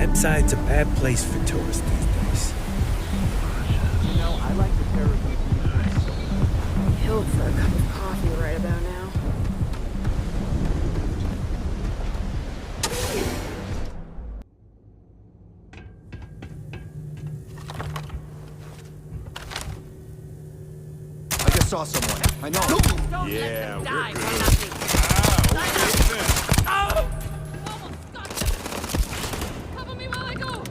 Inside's a bad place for tourists these days. You know, I like the terror. Killed for a cup of coffee right about now. I just saw someone. I know. Don't Yeah, let them we're die good. for nothing. Ah, Almost got them. Cover me while I go.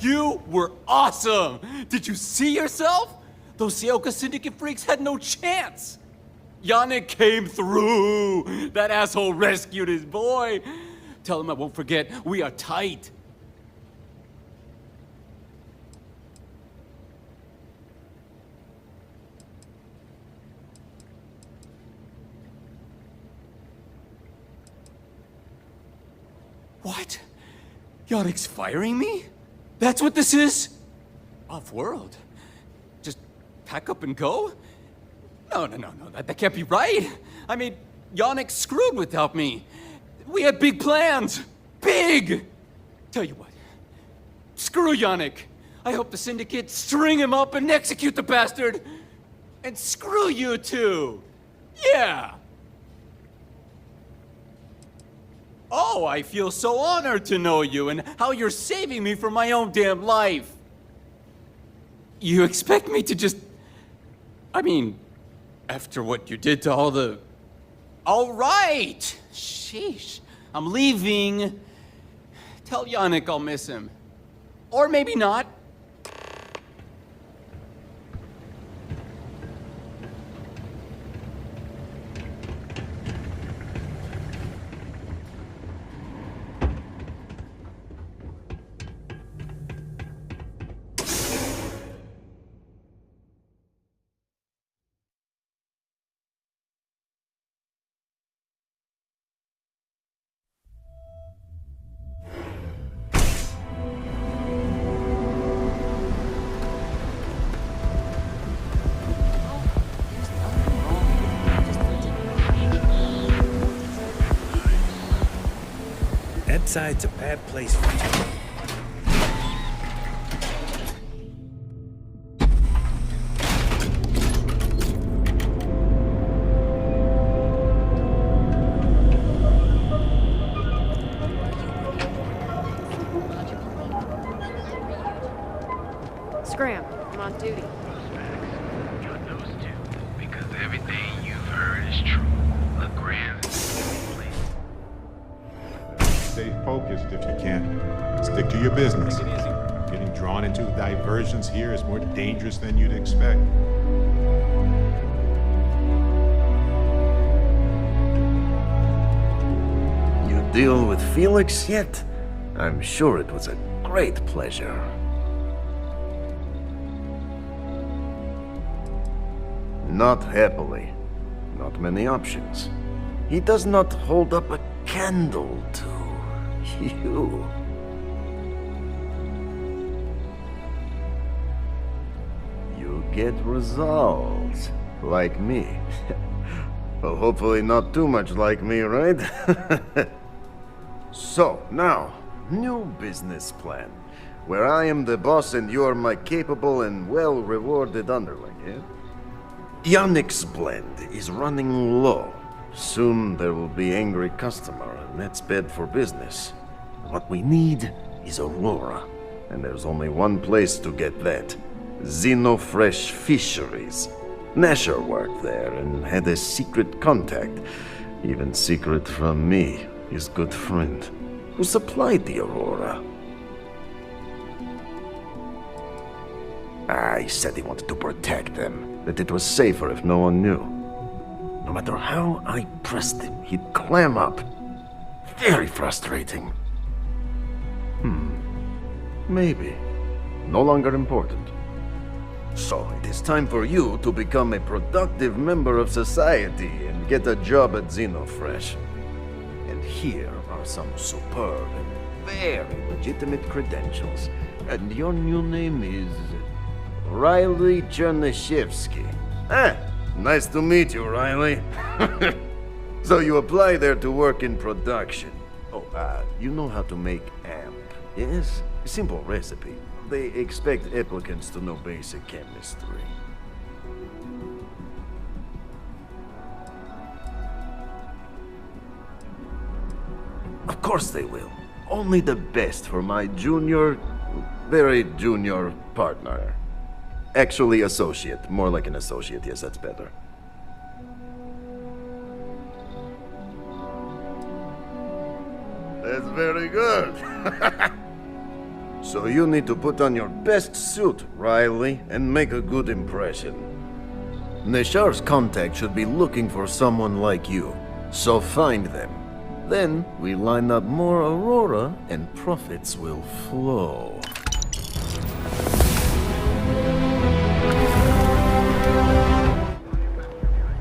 You were awesome! Did you see yourself? Those Seoka Syndicate freaks had no chance! Yannick came through! That asshole rescued his boy! Tell him I won't forget, we are tight! What? Yannick's firing me? That's what this is? Off-world? Just pack up and go? No, that can't be right. I mean, Yannick screwed without me. We had big plans. Big! Tell you what, screw Yannick. I hope the Syndicate string him up and execute the bastard. And screw you too. Yeah! Oh, I feel so honored to know you and how you're saving me from my own damn life. You expect me to just... I mean, after what you did to all the... All right! Sheesh. I'm leaving. Tell Yannick I'll miss him. Or maybe not. Inside's a bad place for tourists. Scram, I'm on duty. Got those two, because everything you've heard is true. A grand place. stay focused if you can. Stick to your business. Take it easy. Getting drawn into diversions here is more dangerous than you'd expect. You deal with Felix yet? I'm sure it was a great pleasure. Not happily. Not many options. He does not hold up a candle to you. You get results. Like me. Well, hopefully not too much like me, right? So, now, new business plan. Where I am the boss and you are my capable and well-rewarded underling, yeah? Yannick's blend is running low. Soon there will be angry customer, and that's bad for business. What we need is Aurora, and there's only one place to get that. Xenofresh Fisheries. Nasher worked there and had a secret contact, even secret from me, his good friend, who supplied the Aurora. He said he wanted to protect them, that it was safer if no one knew. No matter how I pressed him, he'd clam up. Very frustrating. Maybe. No longer important. So it is time for you to become a productive member of society and get a job at XenoFresh. And here are some superb and very legitimate credentials. And your new name is Riley Chernyshevsky. Nice to meet you, Riley. So you apply there to work in production. Oh, you know how to make amp, yes? Simple recipe. They expect applicants to know basic chemistry. Of course they will. Only the best for my very junior partner. Actually, associate. More like an associate. Yes, that's better. That's very good. So you need to put on your best suit, Riley, and make a good impression. Neshar's contact should be looking for someone like you. So find them. Then we line up more Aurora and profits will flow.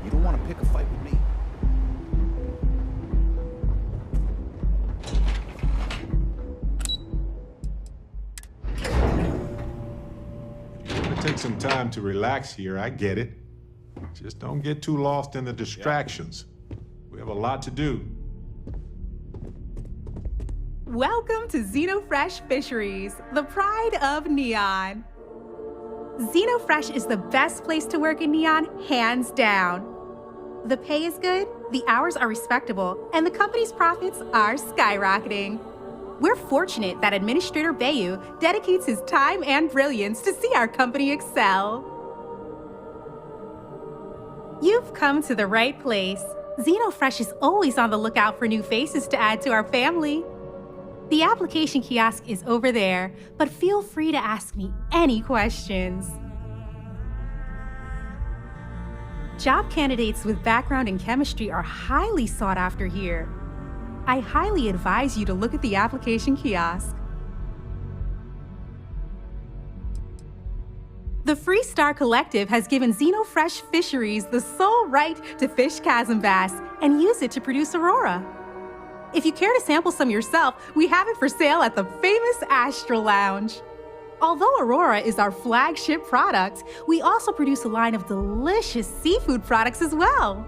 You don't want to pick a fight with me. Take some time to relax here, I get it. Just don't get too lost in the distractions. We have a lot to do. Welcome to XenoFresh Fisheries, the pride of Neon. XenoFresh is the best place to work in Neon, hands down. The pay is good, the hours are respectable, and the company's profits are skyrocketing. We're fortunate that Administrator Bayu dedicates his time and brilliance to see our company excel. You've come to the right place. XenoFresh is always on the lookout for new faces to add to our family. The application kiosk is over there, but feel free to ask me any questions. Job candidates with background in chemistry are highly sought after here. I highly advise you to look at the application kiosk. The Freestar Collective has given XenoFresh Fisheries the sole right to fish chasm bass and use it to produce Aurora. If you care to sample some yourself, we have it for sale at the famous Astral Lounge. Although Aurora is our flagship product, we also produce a line of delicious seafood products as well.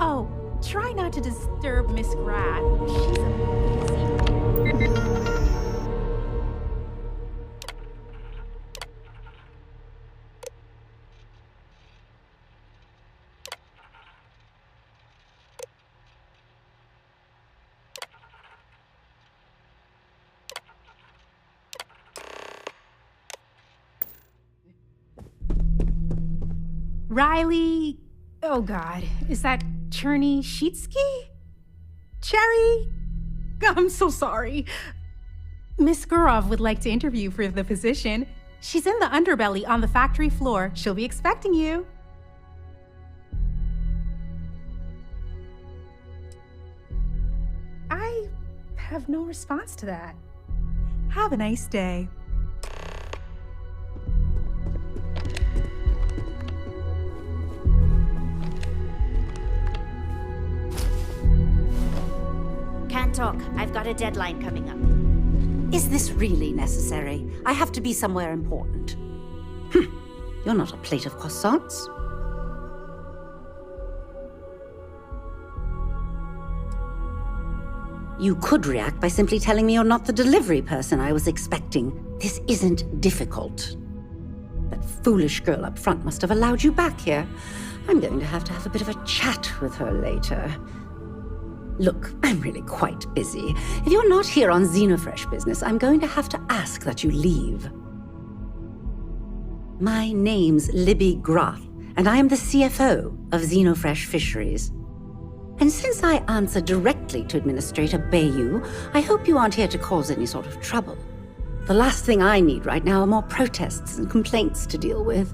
Oh, try not to disturb Miss Grath. She's amazing. Riley, oh God, is that Chernyshevsky? Cherry? I'm so sorry. Miss Gurov would like to interview you for the position. She's in the underbelly on the factory floor. She'll be expecting you. I have no response to that. Have a nice day. Can't talk. I've got a deadline coming up. Is this really necessary? I have to be somewhere important. You're not a plate of croissants. You could react by simply telling me you're not the delivery person I was expecting. This isn't difficult. That foolish girl up front must have allowed you back here. I'm going to have a bit of a chat with her later. Look, I'm really quite busy. If you're not here on XenoFresh business, I'm going to have to ask that you leave. My name's Libby Groth, and I am the CFO of XenoFresh Fisheries. And since I answer directly to Administrator Bayu, I hope you aren't here to cause any sort of trouble. The last thing I need right now are more protests and complaints to deal with.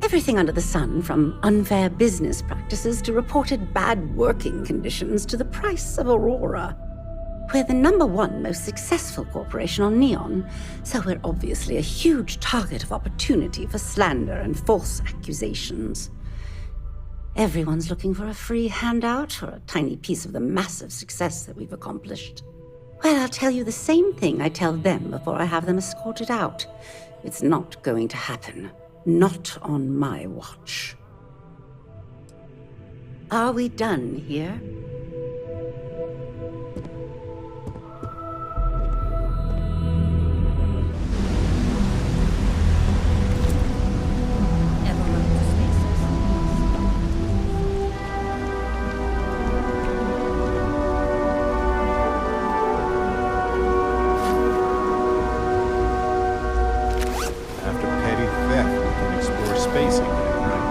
Everything under the sun, from unfair business practices to reported bad working conditions to the price of Aurora. We're the #1 most successful corporation on Neon, so we're obviously a huge target of opportunity for slander and false accusations. Everyone's looking for a free handout or a tiny piece of the massive success that we've accomplished. Well, I'll tell you the same thing I tell them before I have them escorted out. It's not going to happen. Not on my watch. Are we done here? After petty theft, we can explore space again, right?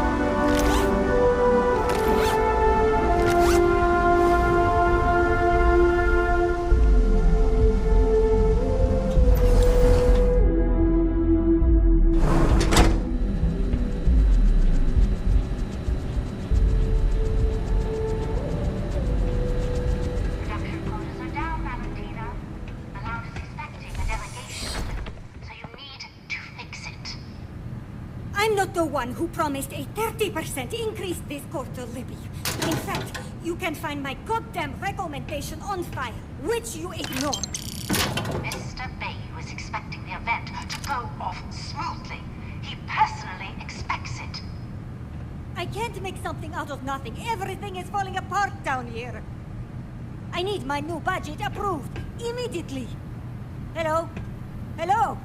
Production quotas are down, Valentina. Malone is expecting a delegation, so you need to fix it. I'm not the one who promised a 30% increase this quarter, Libby. In fact, you can find my goddamn recommendation on file, which you ignored. Mr. Bay was expecting the event to go off smoothly. He personally expects it. I can't make something out of nothing. Everything is falling apart down here. I need my new budget approved immediately. Hello? Hello?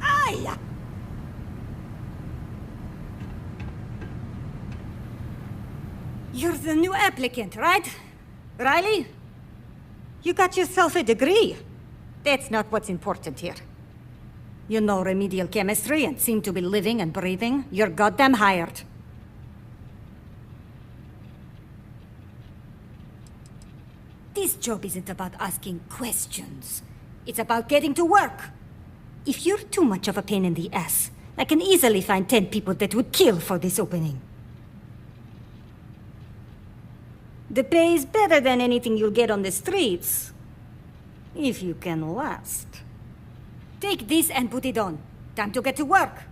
Aye! You're the new applicant, right? Riley? You got yourself a degree. That's not what's important here. You know remedial chemistry and seem to be living and breathing. You're goddamn hired. This job isn't about asking questions. It's about getting to work. If you're too much of a pain in the ass, I can easily find 10 people that would kill for this opening. The pay is better than anything you'll get on the streets. If you can last. Take this and put it on. Time to get to work.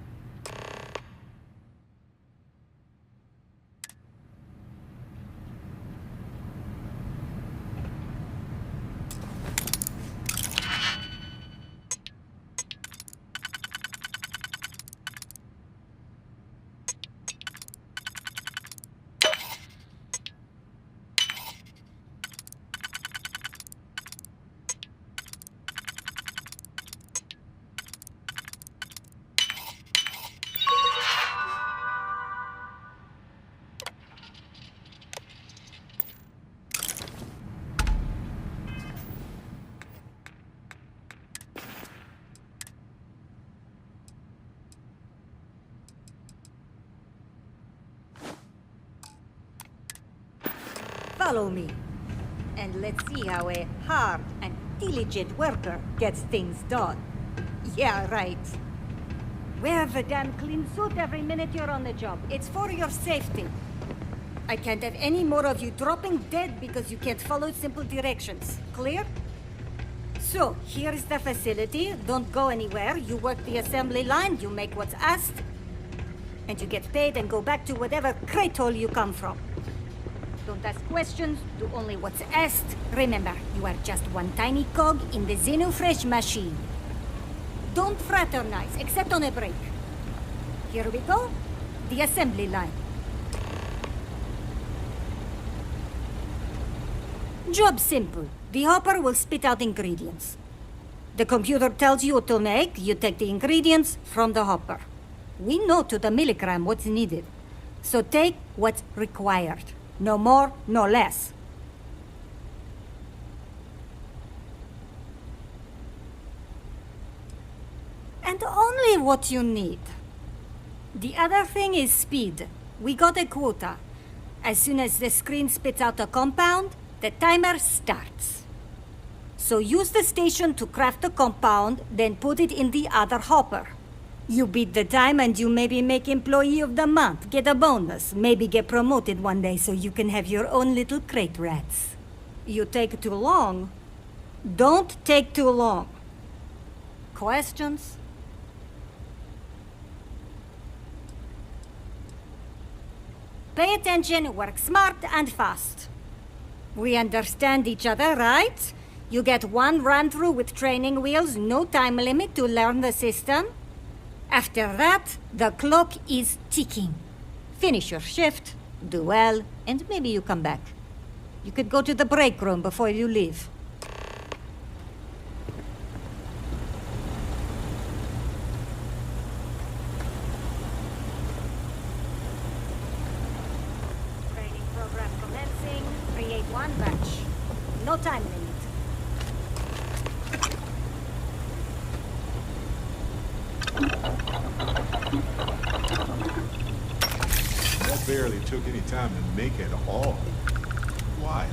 Follow me. And let's see how a hard and diligent worker gets things done. Yeah, right. Wear the damn clean suit every minute you're on the job. It's for your safety. I can't have any more of you dropping dead because you can't follow simple directions. Clear? So, here's the facility. Don't go anywhere. You work the assembly line, you make what's asked, and you get paid and go back to whatever crate hole you come from. Don't ask questions, do only what's asked. Remember, you are just one tiny cog in the Xenofresh machine. Don't fraternize, except on a break. Here we go. The assembly line. Job simple. The hopper will spit out ingredients. The computer tells you what to make, you take the ingredients from the hopper. We know to the milligram what's needed. So take what's required. No more, no less. And only what you need. The other thing is speed. We got a quota. As soon as the screen spits out a compound, the timer starts. So use the station to craft the compound, then put it in the other hopper. You beat the time and you maybe make Employee of the Month, get a bonus, maybe get promoted one day so you can have your own little crate rats. You take too long, Don't take too long. Questions? Pay attention, work smart and fast. We understand each other, right? You get one run-through with training wheels, no time limit to learn the system. After that, the clock is ticking. Finish your shift, do well, and maybe you come back. You could go to the break room before you leave. Training program commencing. Create one batch. No time limit. That barely took any time to make at all. Wild.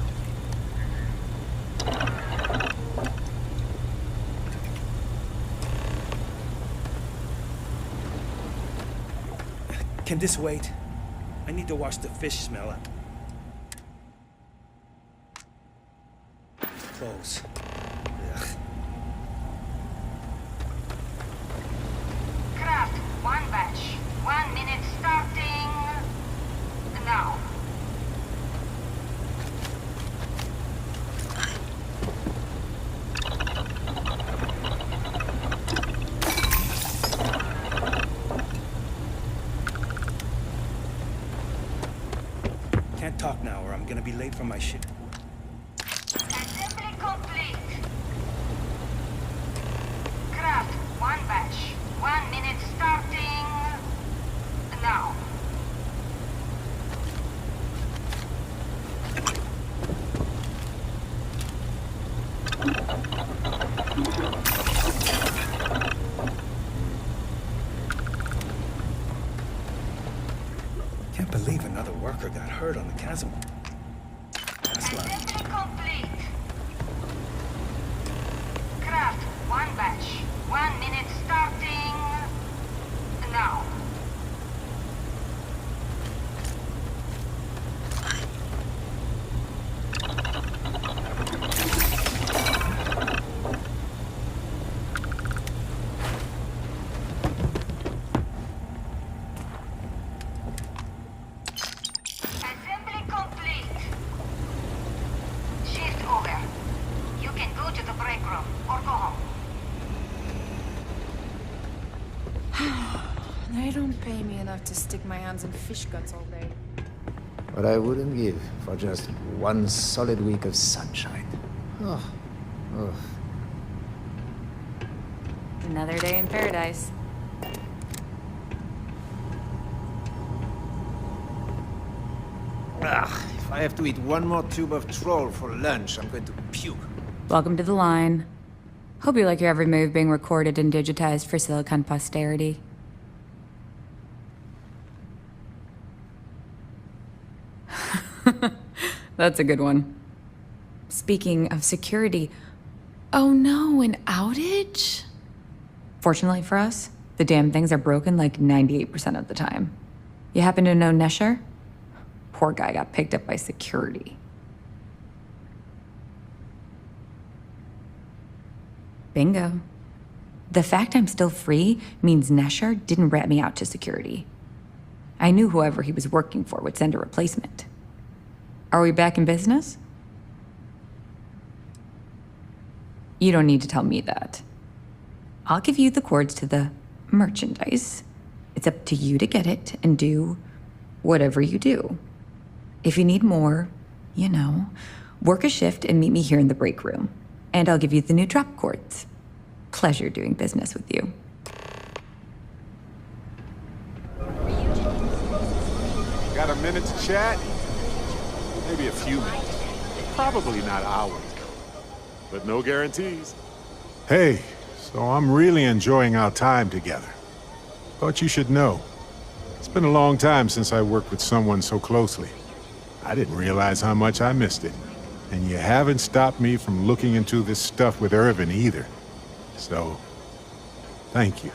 Can this wait? I need to wash the fish smell up. Close. Ugh. Craft, one batch. 1 minute starting now. Can't talk now or I'm gonna be late for my shit. Assembly complete. Craft, one batch. 1 minute starting now. Can't believe another worker got hurt on the chasm. That's like... Assembly complete. Craft, one batch. 1 minute starting now. Assembly complete. Shift over. You can go to the break room or go home. They don't pay me enough to stick my hands in fish guts all day. What I wouldn't give for just one solid week of sunshine. Oh. Another day in paradise. If I have to eat one more tube of troll for lunch, I'm going to puke. Welcome to the line. Hope you like your every move being recorded and digitized for Silicon posterity. That's a good one. Speaking of security, oh no, an outage? Fortunately for us, the damn things are broken like 98% of the time. You happen to know Nesher? Poor guy got picked up by security. Bingo. The fact I'm still free means Nesher didn't rat me out to security. I knew whoever he was working for would send a replacement. Are we back in business? You don't need to tell me that. I'll give you the codes to the merchandise. It's up to you to get it and do whatever you do. If you need more, you know, work a shift and meet me here in the break room. And I'll give you the new drop cords. Pleasure doing business with you. Got a minute to chat? Maybe a few minutes. Probably not hours. But no guarantees. Hey, so I'm really enjoying our time together. Thought you should know. It's been a long time since I worked with someone so closely. I didn't realize how much I missed it. And you haven't stopped me from looking into this stuff with Irvin either. So, thank you.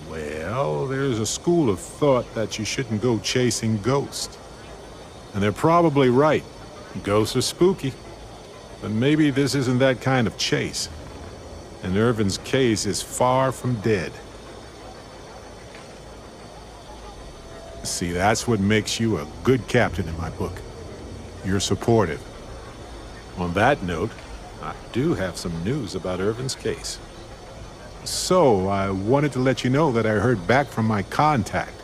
Well, there's a school of thought that you shouldn't go chasing ghosts. And they're probably right. Ghosts are spooky. But maybe this isn't that kind of chase. And Irvin's case is far from dead. See, that's what makes you a good captain in my book. You're supportive. On that note, I do have some news about Irvin's case. So, I wanted to let you know that I heard back from my contact,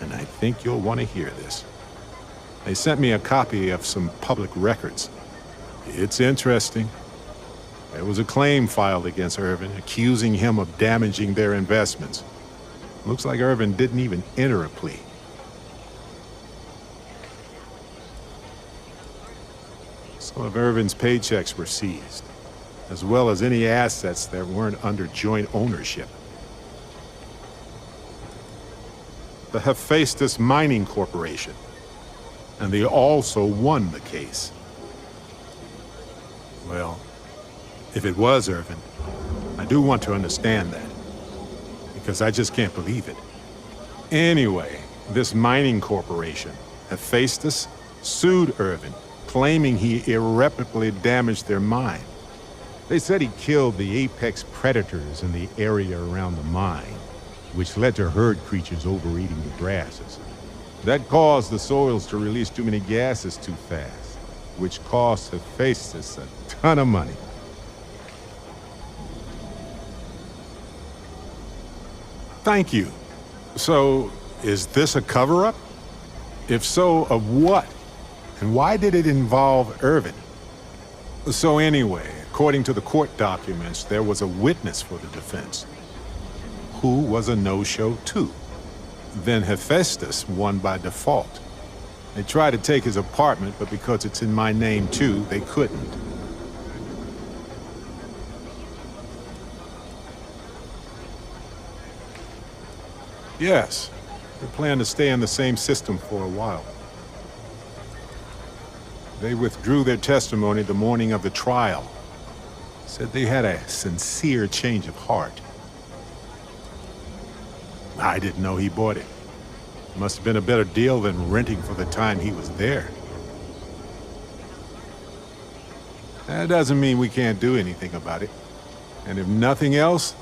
and I think you'll want to hear this. They sent me a copy of some public records. It's interesting. There was a claim filed against Irvin, accusing him of damaging their investments. Looks like Irvin didn't even enter a plea. Some of Irvin's paychecks were seized, as well as any assets that weren't under joint ownership. The Hephaestus Mining Corporation, and they also won the case. Well, if it was Irvin, I do want to understand that, because I just can't believe it. Anyway, this mining corporation, Hephaestus, sued Irvin, claiming he irreparably damaged their mine. They said he killed the apex predators in the area around the mine, which led to herd creatures overeating the grasses. That caused the soils to release too many gases too fast, which cost Hephaestus a ton of money. Thank you. So, is this a cover-up? If so, of what? And why did it involve Irvin? So anyway, according to the court documents, there was a witness for the defense, who was a no-show too. Then Hephaestus won by default. They tried to take his apartment, but because it's in my name too, they couldn't. Yes, they plan to stay in the same system for a while. They withdrew their testimony the morning of the trial. Said they had a sincere change of heart. I didn't know he bought it. Must have been a better deal than renting for the time he was there. That doesn't mean we can't do anything about it. And if nothing else,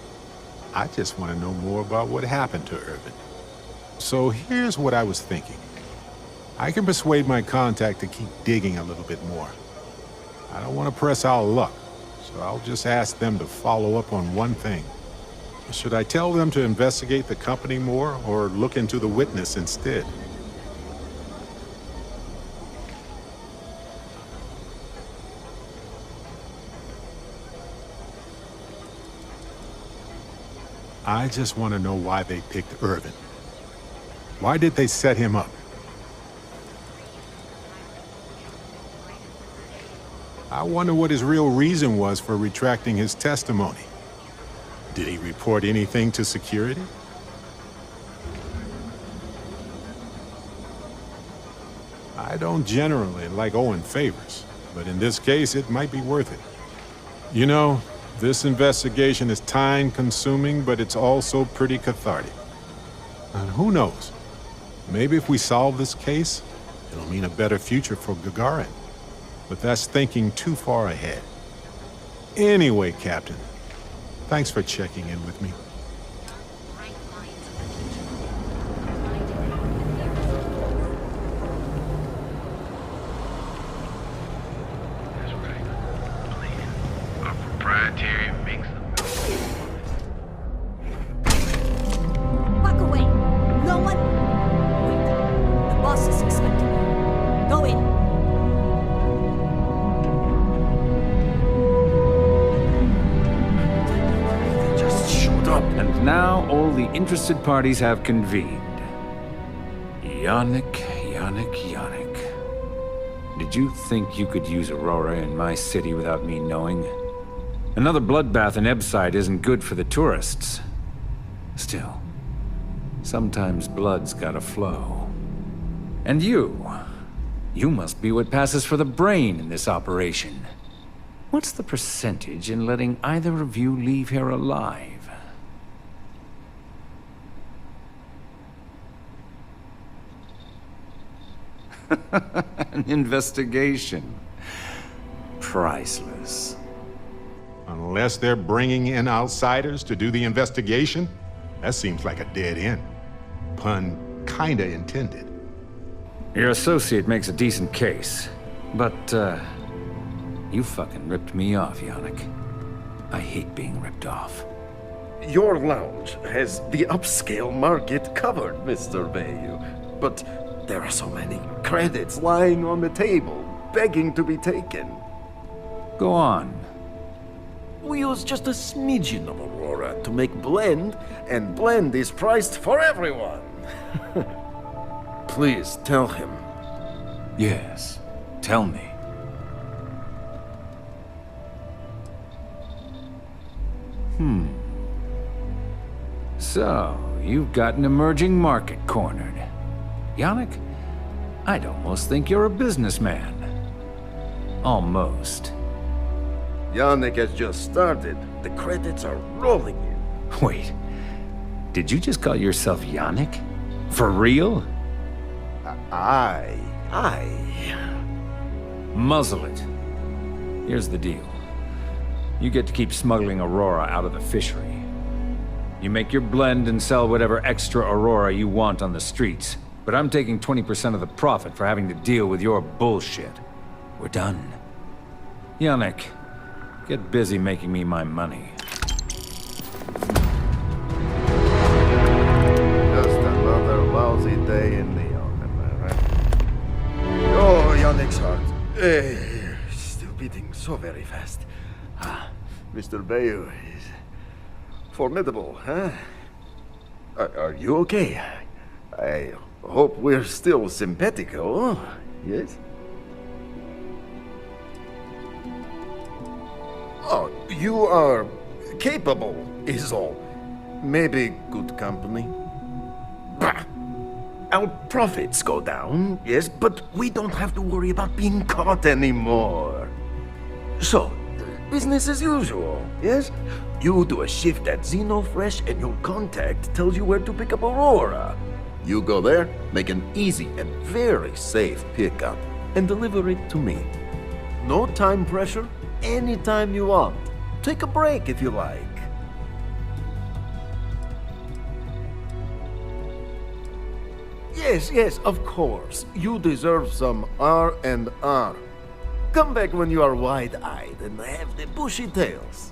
I just want to know more about what happened to Irvin. So here's what I was thinking. I can persuade my contact to keep digging a little bit more. I don't want to press our luck, so I'll just ask them to follow up on one thing. Should I tell them to investigate the company more, or look into the witness instead? I just want to know why they picked Irvin. Why did they set him up? I wonder what his real reason was for retracting his testimony. Did he report anything to security? I don't generally like owing favors, but in this case, it might be worth it. You know, this investigation is time-consuming, but it's also pretty cathartic. And who knows? Maybe if we solve this case, it'll mean a better future for Gagarin. But that's thinking too far ahead. Anyway, Captain, thanks for checking in with me. That's right. Plan. Our proprietary mix of... Walk away. No one... Wait. The boss is expecting you. Go in. And now all the interested parties have convened. Yannick. Did you think you could use Aurora in my city without me knowing? Another bloodbath in Ebside isn't good for the tourists. Still, sometimes blood's gotta flow. And you must be what passes for the brain in this operation. What's the percentage in letting either of you leave here alive? An investigation. Priceless. Unless they're bringing in outsiders to do the investigation, that seems like a dead end. Pun kinda intended. Your associate makes a decent case, but, you fucking ripped me off, Yannick. I hate being ripped off. Your lounge has the upscale market covered, Mr. Bayou. But there are so many credits lying on the table, begging to be taken. Go on. We use just a smidgen of Aurora to make blend, and blend is priced for everyone. Please tell him. Yes, tell me. So, you've got an emerging market cornered. Yannick, I'd almost think you're a businessman. Almost. Yannick has just started. The credits are rolling in. Wait, did you just call yourself Yannick? For real? Aye. Muzzle it. Here's the deal. You get to keep smuggling Aurora out of the fishery. You make your blend and sell whatever extra Aurora you want on the streets, but I'm taking 20% of the profit for having to deal with your bullshit. We're done. Yannick, get busy making me my money. Just another lousy day in Neon, am I right? Oh, Yannick's heart. Still beating so very fast. Mr. Bayou is formidable, huh? Are you okay? I hope we're still simpatico, yes? Oh, you are capable, is all. Maybe good company. Bah! Our profits go down, yes, but we don't have to worry about being caught anymore. So, business as usual, yes? You do a shift at Xenofresh and your contact tells you where to pick up Aurora. You go there, make an easy and very safe pickup, and deliver it to me. No time pressure, anytime you want. Take a break if you like. Yes, of course. You deserve some R&R. Come back when you are wide-eyed and have the bushy tails.